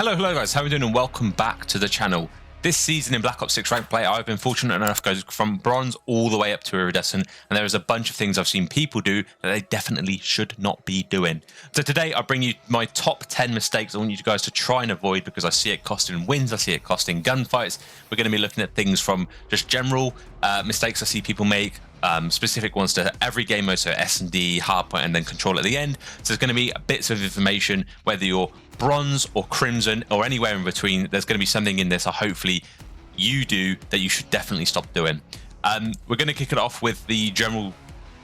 Hello guys, how are we doing and welcome back to the channel. This season in Black Ops 6 Ranked play, I've been fortunate enough to go from bronze all the way up to Iridescent, and there is a bunch of things I've seen people do that they definitely should not be doing. So today I bring you my top 10 mistakes I want you guys to try and avoid because I see it costing wins, I see it costing gunfights. We're going to be looking at things from just general mistakes I see people make, specific ones to every game mode, so S&D, hardpoint, and then control at the end. So there's going to be bits of information, whether you're bronze or crimson or anywhere in between. There's going to be something in this, hopefully you do, that you should definitely stop doing. We're going to kick it off with the general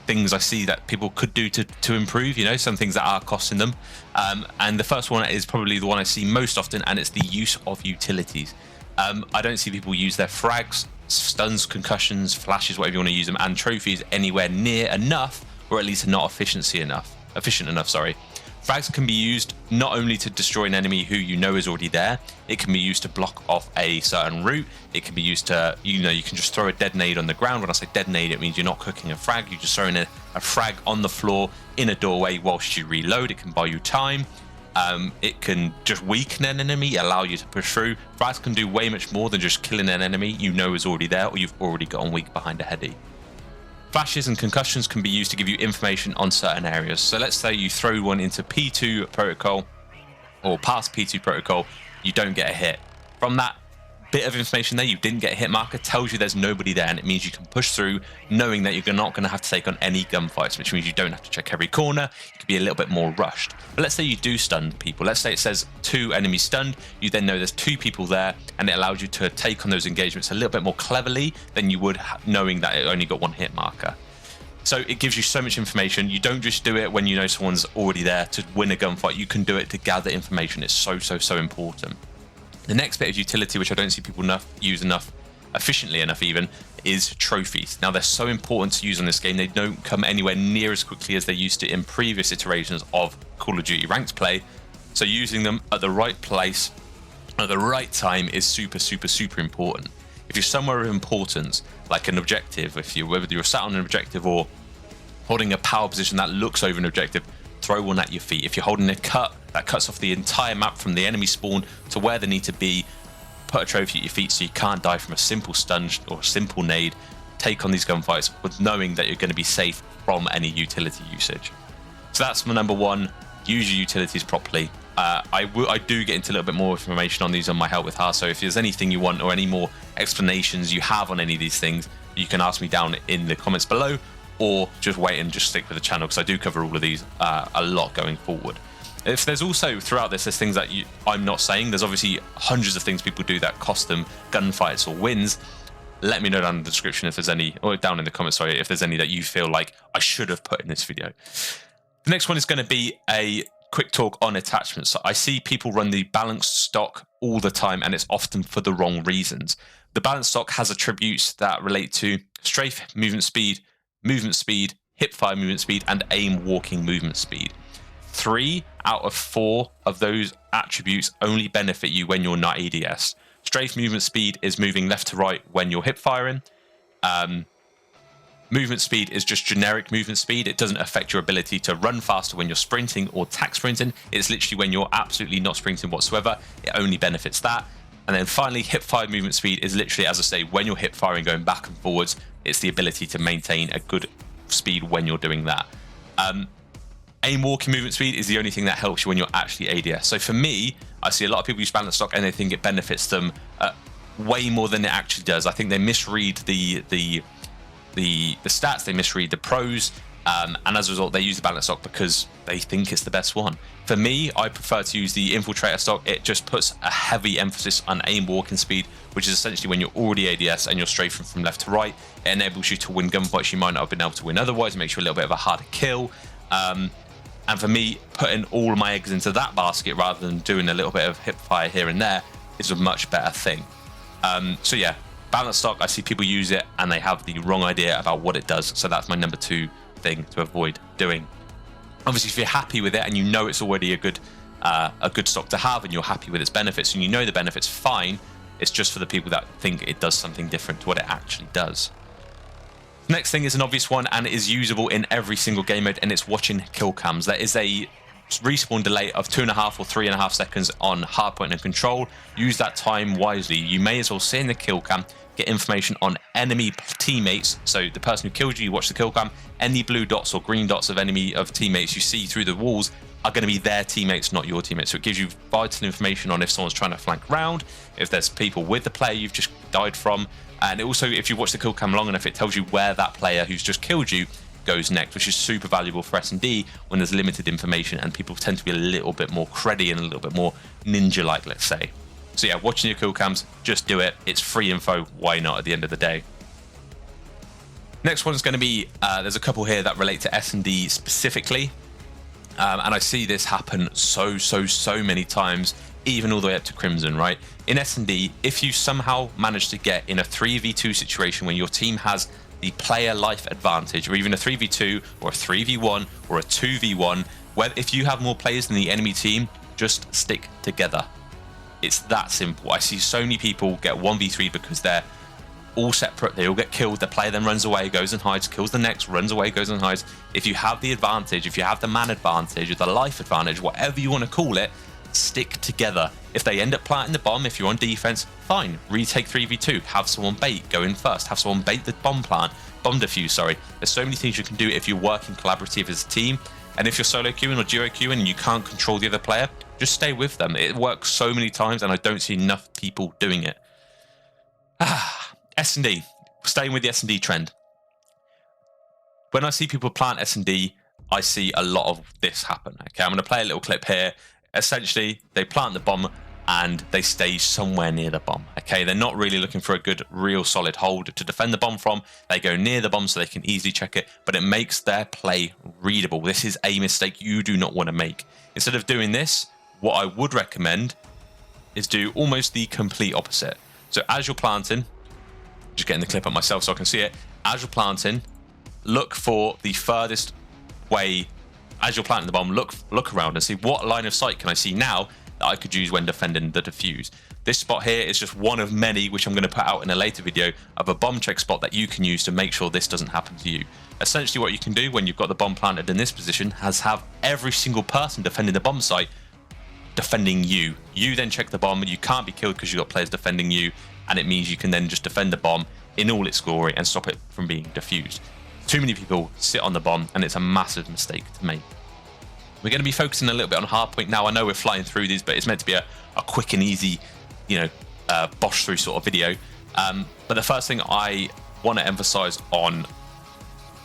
things I see that people could do to improve, you know, some things that are costing them. And the first one is probably the one I see most often, and it's the use of utilities. I don't see people use their frags, stuns, concussions, flashes, whatever you want to use them, and trophies anywhere near enough, or at least not efficient enough. Frags can be used not only to destroy an enemy who you know is already there, it can be used to block off a certain route, it can be used to, you can just throw a detonade on the ground. When I say detonade, it means you're not cooking a frag, you're just throwing a frag on the floor in a doorway whilst you reload. It can buy you time. It can just weaken an enemy, allow you to push through. Frags can do way much more than just killing an enemy you know is already there or you've already gotten weak behind a heady. Flashes and concussions can be used to give you information on certain areas. So let's say you throw one into P2 protocol or past P2 protocol, you don't get a hit. From that bit of information there, you didn't get a hit marker, tells you there's nobody there, and it means you can push through knowing that you're not going to have to take on any gunfights, which means you don't have to check every corner. You can be a little bit more rushed. But let's say you do stun people. Let's say it says 2 enemies stunned. You then know there's 2 people there, and it allows you to take on those engagements a little bit more cleverly than you would knowing that it only got 1 hit marker. So it gives you so much information. You don't just do it when you know someone's already there to win a gunfight. You can do it to gather information. It's so important. The next bit of utility, which I don't see people use efficiently enough even, is trophies. Now, they're so important to use on this game. They don't come anywhere near as quickly as they used to in previous iterations of Call of Duty Ranked play. So using them at the right place, at the right time is super important. If you're somewhere of importance, like an objective, whether you're sat on an objective or holding a power position that looks over an objective, throw one at your feet. If you're holding a cut that cuts off the entire map from the enemy spawn to where they need to be, put a trophy at your feet so you can't die from a simple stun or a simple nade. Take on these gunfights with knowing that you're going to be safe from any utility usage. So that's my number 1. Use your utilities properly. I do get into a little bit more information on these on my Help with Harrz, so if there's anything you want or any more explanations you have on any of these things, you can ask me down in the comments below, or just wait and just stick with the channel because I do cover all of these a lot going forward. If there's also throughout this, there's things that I'm not saying. There's obviously hundreds of things people do that cost them gunfights or wins. Let me know down in the description if there's any, or down in the comments, sorry, if there's any that you feel like I should have put in this video. The next one is going to be a quick talk on attachments. So I see people run the balanced stock all the time, and it's often for the wrong reasons. The balanced stock has attributes that relate to strafe movement speed, hipfire movement speed, and aim walking movement speed. 3 out of 4 of those attributes only benefit you when you're not ADS. Strafe movement speed is moving left to right when you're hip firing. Movement speed is just generic movement speed. It doesn't affect your ability to run faster when you're sprinting or tack sprinting. It's literally when you're absolutely not sprinting whatsoever. It only benefits that. And then finally, hip fire movement speed is literally, as I say, when you're hip firing going back and forwards, it's the ability to maintain a good speed when you're doing that. Aim walking movement speed is the only thing that helps you when you're actually ADS. So for me, I see a lot of people use balanced stock and they think it benefits them way more than it actually does. I think they misread the stats, they misread the pros, and as a result, they use the balanced stock because they think it's the best one. For me, I prefer to use the infiltrator stock. It just puts a heavy emphasis on aim walking speed, which is essentially when you're already ADS and you're strafing from left to right. It enables you to win gunfights you might not have been able to win otherwise. It makes you a little bit of a harder kill. And for me, putting all my eggs into that basket rather than doing a little bit of hip fire here and there is a much better thing. So yeah, balanced stock, I see people use it and they have the wrong idea about what it does. So that's my number 2 thing to avoid doing. Obviously, if you're happy with it and you know it's already a good stock to have and you're happy with its benefits and you know the benefits, fine. It's just for the people that think it does something different to what it actually does. Next thing is an obvious one and it is usable in every single game mode, and it's watching kill cams. There is a respawn delay of 2.5 or 3.5 seconds on hardpoint and control. Use that time wisely. You may as well sit in the kill cam, get information on enemy teammates. So the person who killed you, you watch the kill cam. Any blue dots or green dots of teammates you see through the walls are going to be their teammates, not your teammates. So it gives you vital information on if someone's trying to flank round, if there's people with the player you've just died from. And also, if you watch the kill cam long enough, it tells you where that player who's just killed you goes next, which is super valuable for S&D when there's limited information and people tend to be a little bit more cruddy and a little bit more ninja-like, let's say. So yeah, watching your kill cams, just do it. It's free info. Why not at the end of the day? Next one's going to be, there's a couple here that relate to S&D specifically. And I see this happen so many times, even all the way up to Crimson, right? In S&D, if you somehow manage to get in a 3v2 situation when your team has the player life advantage, or even a 3v2 or a 3v1 or a 2v1, where if you have more players than the enemy team, just stick together. It's that simple. I see so many people get 1v3 because they're all separate, they all get killed, the player then runs away, goes and hides, kills the next, runs away, goes and hides. If you have the advantage, if you have the man advantage or the life advantage, whatever you want to call it, stick together. If they end up planting the bomb, if you're on defense, fine, retake 3v2, have someone bait, go in first, have someone bait the bomb defuse, sorry. There's so many things you can do if you're working collaborative as a team. And if you're solo queuing or duo queuing and you can't control the other player, just stay with them. It works so many times and I don't see enough people doing it. S&D, staying with the S&D trend. When I see people plant S&D, I see a lot of this happen. Okay, I'm going to play a little clip here. Essentially, they plant the bomb and they stay somewhere near the bomb. Okay, they're not really looking for a good, real solid hold to defend the bomb from. They go near the bomb so they can easily check it, but it makes their play readable. This is a mistake you do not want to make. Instead of doing this, what I would recommend is do almost the complete opposite. So as you're planting, just getting the clip up myself so I can see it. As you're planting, look for the furthest way. As you're planting the bomb, look around and see what line of sight can I see now that I could use when defending the defuse. This spot here is just one of many, which I'm going to put out in a later video, of a bomb check spot that you can use to make sure this doesn't happen to you. Essentially what you can do when you've got the bomb planted in this position is have every single person defending the bomb site defending you. You then check the bomb and you can't be killed because you've got players defending you, and it means you can then just defend the bomb in all its glory and stop it from being defused. Too many people sit on the bomb and it's a massive mistake to make. We're going to be focusing a little bit on hardpoint now. I know we're flying through these, but it's meant to be a quick and easy, bosh through sort of video. But the first thing I want to emphasize on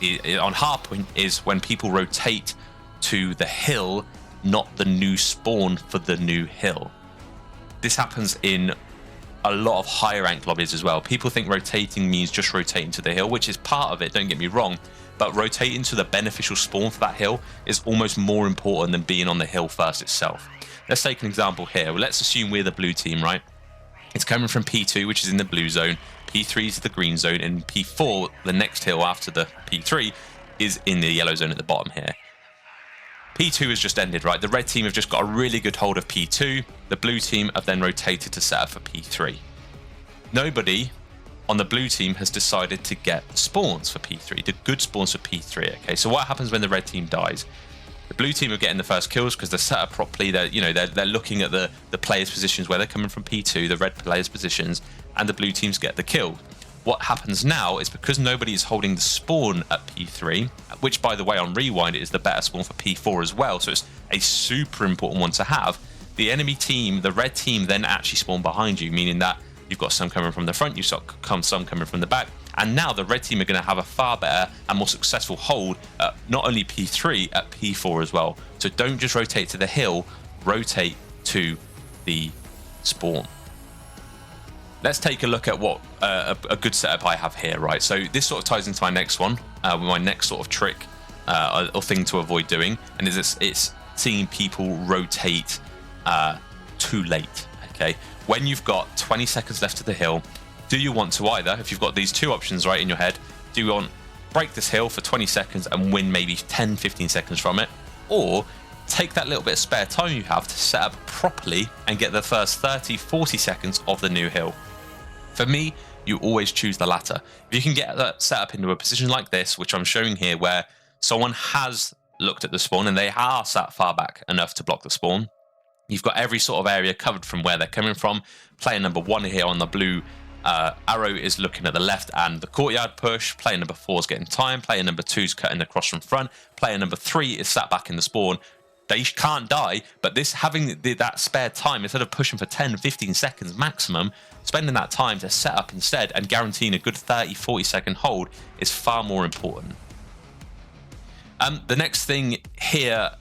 hardpoint is when people rotate to the hill, not the new spawn for the new hill. This happens in a lot of higher ranked lobbies as well. People think rotating means just rotating to the hill, which is part of it, don't get me wrong, but rotating to the beneficial spawn for that hill is almost more important than being on the hill first itself. Let's take an example here. Well, let's assume we're the blue team, right? It's coming from P2, which is in the blue zone, P3 is the green zone, and P4, the next hill after the P3, is in the yellow zone at the bottom here. P2 has just ended, right? The red team have just got a really good hold of P2. The blue team have then rotated to set up for P3. Nobody on the blue team has decided to get spawns for P3, the good spawns for P3. Okay, so what happens when the red team dies? The blue team are getting the first kills because they're set up properly. They're looking at the players' positions where they're coming from P2, the red players' positions, and the blue teams get the kill. What happens now is because nobody is holding the spawn at P3, which by the way on Rewind is the better spawn for P4 as well, so it's a super important one to have. The enemy team, the red team, then actually spawn behind you, meaning that you've got some coming from the front, you've got some coming from the back, and now the red team are going to have a far better and more successful hold at not only P3, at P4 as well. So don't just rotate to the hill, rotate to the spawn. Let's take a look at what a good setup I have here, right? So this sort of ties into my next one, my next sort of trick or thing to avoid doing, and it's seeing people rotate too late, okay? When you've got 20 seconds left to the hill, do you want to either, if you've got these two options right in your head, do you want break this hill for 20 seconds and win maybe 10, 15 seconds from it, or take that little bit of spare time you have to set up properly and get the first 30, 40 seconds of the new hill? For me, you always choose the latter. If you can get that set up into a position like this, which I'm showing here, where someone has looked at the spawn and they are sat far back enough to block the spawn. You've got every sort of area covered from where they're coming from. Player number 1 here on the blue arrow is looking at the left and the courtyard push. Player number 4 is getting time. Player number 2 is cutting across from front. Player number 3 is sat back in the spawn. They can't die, but this having that spare time, instead of pushing for 10, 15 seconds maximum, spending that time to set up instead and guaranteeing a good 30, 40 second hold is far more important. The next thing here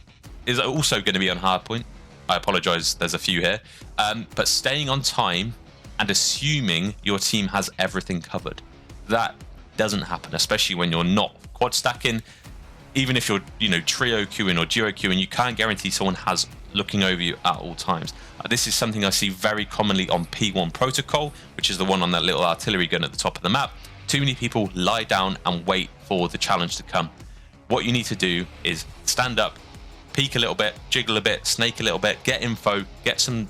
is also going to be on hardpoint. I apologize, there's a few here. But staying on time and assuming your team has everything covered. That doesn't happen, especially when you're not quad stacking. Even if you're, trio queuing or duo queuing, you can't guarantee someone has looking over you at all times. This is something I see very commonly on P1 protocol, which is the one on that little artillery gun at the top of the map. Too many people lie down and wait for the challenge to come. What you need to do is stand up, peek a little bit, jiggle a bit, snake a little bit, get info, get some,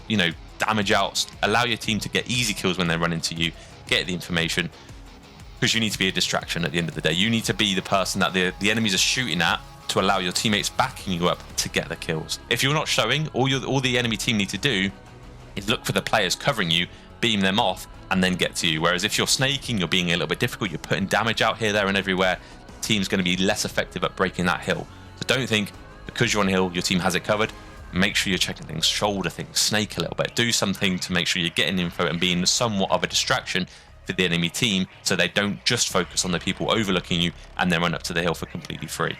damage out, allow your team to get easy kills when they run into you, get the information, because you need to be a distraction at the end of the day. You need to be the person that the enemies are shooting at to allow your teammates backing you up to get the kills. If you're not showing, all the enemy team need to do is look for the players covering you, beam them off, and then get to you. Whereas if you're snaking, you're being a little bit difficult, you're putting damage out here, there, and everywhere, the team's going to be less effective at breaking that hill. So don't think because you're on hill, your team has it covered. Make sure you're checking things, shoulder things, snake a little bit, do something to make sure you're getting info and being somewhat of a distraction for the enemy team so they don't just focus on the people overlooking you and then run up to the hill for completely free.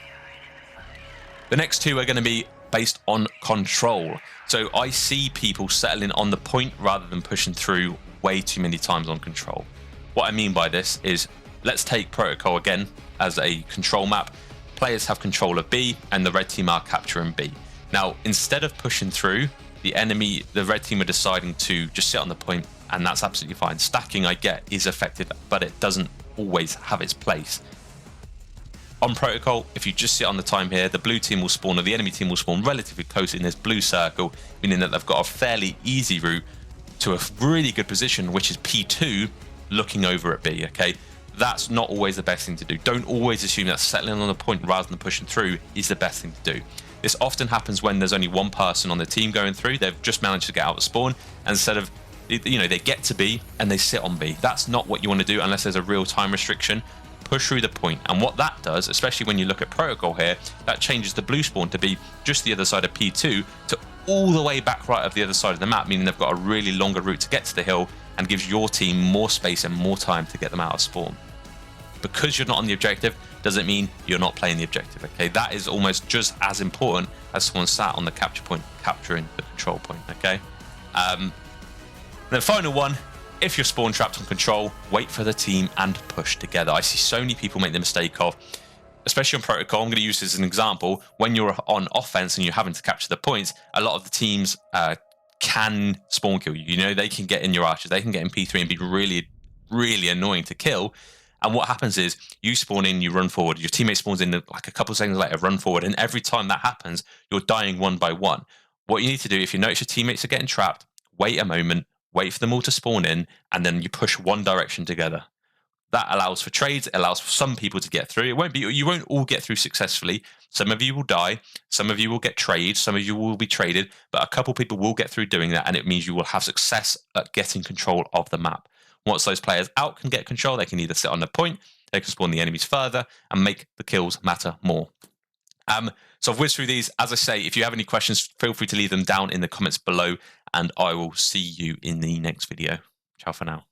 The next two are going to be based on control. So I see people settling on the point rather than pushing through way too many times on control. What I mean by this is, let's take protocol again as a control map. Players have control of B and the red team are capturing B. Now, instead of pushing through, the red team are deciding to just sit on the point, and that's absolutely fine. Stacking, I get, is effective, but it doesn't always have its place. On protocol, if you just sit on the time here, the blue team will spawn, or the enemy team will spawn relatively close in this blue circle, meaning that they've got a fairly easy route to a really good position, which is P2 looking over at B, okay? That's not always the best thing to do. Don't always assume that settling on the point rather than pushing through is the best thing to do. This often happens when there's only one person on the team going through. They've just managed to get out of spawn, and instead of, they get to B and they sit on B. That's not what you want to do unless there's a real time restriction. Push through the point. And what that does, especially when you look at protocol here, that changes the blue spawn to be just the other side of P2 to all the way back right of the other side of the map, meaning they've got a really longer route to get to the hill and gives your team more space and more time to get them out of spawn. Because you're not on the objective doesn't mean you're not playing the objective, okay? That is almost just as important as someone sat on the capture point, capturing the control point, okay? The final one, if you're spawn trapped on control, wait for the team and push together. I see so many people make the mistake of, especially on protocol, I'm going to use this as an example, when you're on offense and you're having to capture the points, a lot of the teams can spawn kill you. They can get in your archers, they can get in P3 and be really, really annoying to kill. And what happens is you spawn in, you run forward, your teammate spawns in like a couple of seconds later, run forward. And every time that happens, you're dying one by one. What you need to do, if you notice your teammates are getting trapped, wait a moment, wait for them all to spawn in, and then you push one direction together. That allows for trades. It allows for some people to get through. You won't all get through successfully. Some of you will die. Some of you will get trades. Some of you will be traded, but a couple people will get through doing that. And it means you will have success at getting control of the map. Once those players out can get control, they can either sit on the point, they can spawn the enemies further and make the kills matter more. So I've whizzed through these. As I say, if you have any questions, feel free to leave them down in the comments below, and I will see you in the next video. Ciao for now.